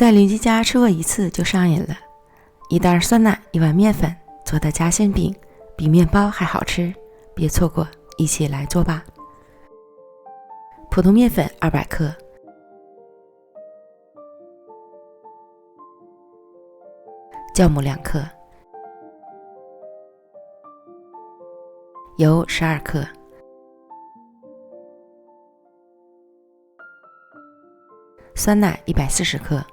在邻居家吃过一次就上瘾了，一袋酸奶1碗面粉做的夹心饼比面包还好吃，别错过，一起来做吧。普通面粉200克，酵母2克，油12克，酸奶140克，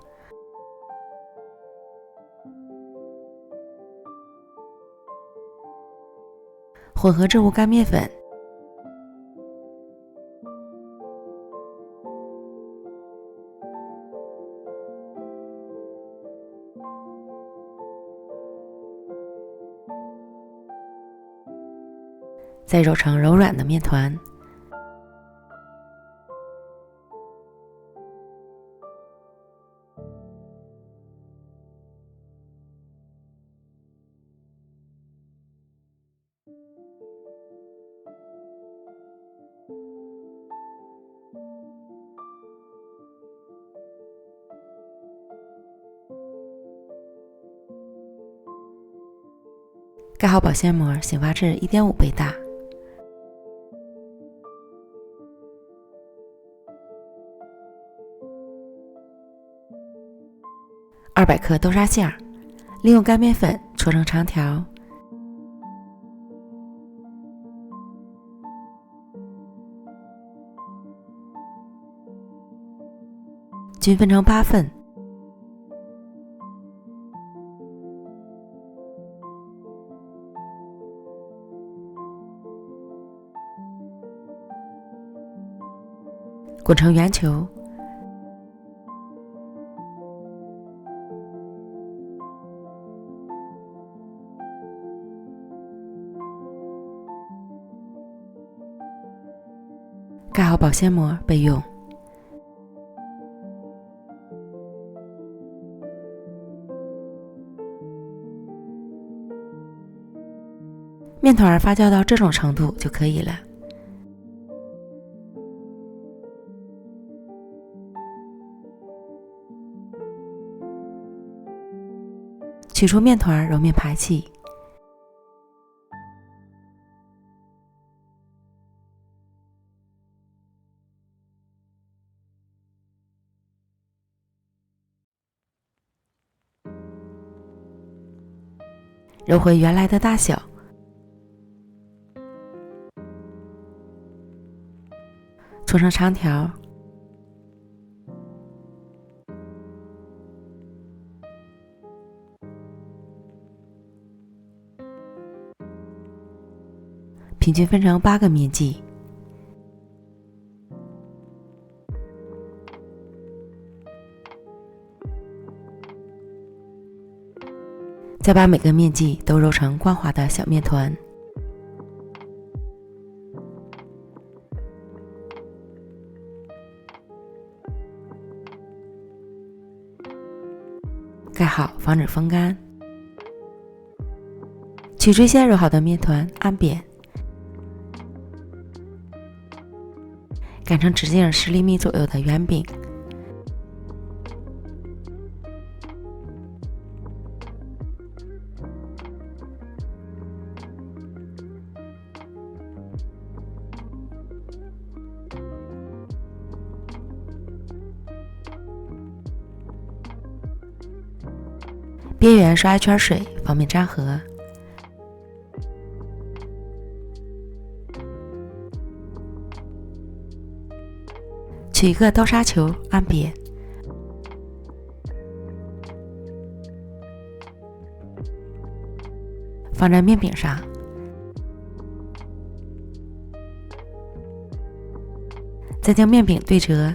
混合植物干面粉，再揉成柔软的面团。盖好保鲜膜，醒发至1.5倍大。200克豆沙馅儿，利用干面粉搓成长条，均分成8份。滚成圆球，盖好保鲜膜备用。面团发酵到这种程度就可以了。取出面团，揉面排气。揉回原来的大小。搓成长条。平均分成8个面剂，再把每个面剂都揉成光滑的小面团。盖好，防止风干。取最先揉好的面团按扁，擀成直径10厘米左右的圆饼。边缘刷1圈水，方便粘合。取一个豆沙球，按扁，放在面饼上，再将面饼对折，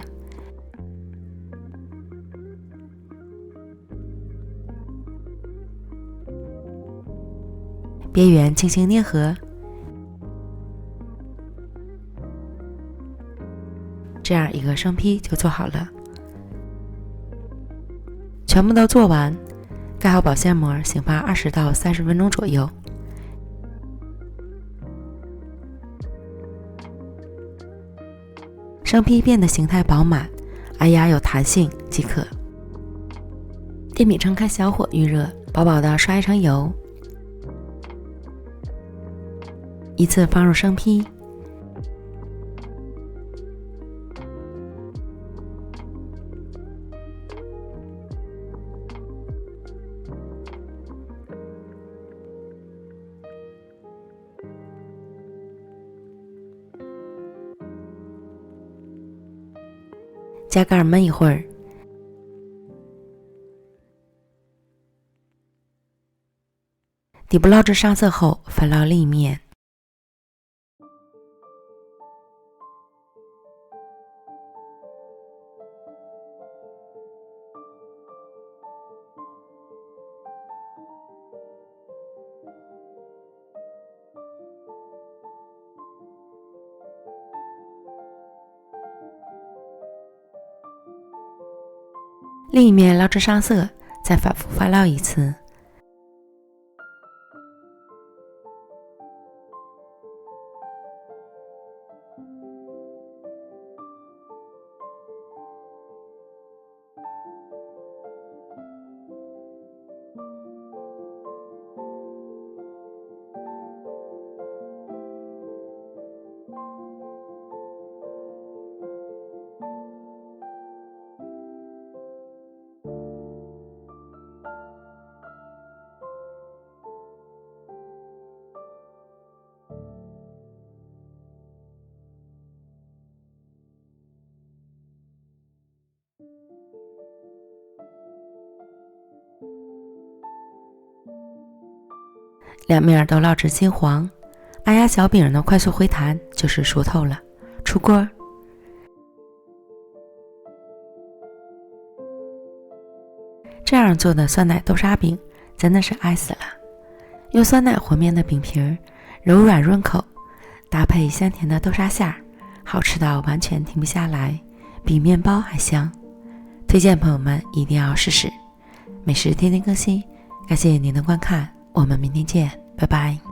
边缘轻轻捏合，这样一个生坯就做好了。全部都做完，盖好保鲜膜，醒发20到30分钟左右。生坯变得形态饱满，按压有弹性即可。电饼铛开小火预热，薄薄的刷一层油，依次放入生坯，加盖焖一会儿。底部捞至上色后，翻捞另一面。另一面捞至上色，再反复翻捞一次。两面都捞至金黄，按压小饼的快速回弹就是熟透了，出锅。这样做的酸奶豆沙饼真的是爱死了，用酸奶和面的饼皮儿，柔软润口，搭配香甜的豆沙馅儿，好吃到完全停不下来，比面包还香。推荐朋友们一定要试试。美食天天更新，感谢您的观看，我们明天见，拜拜。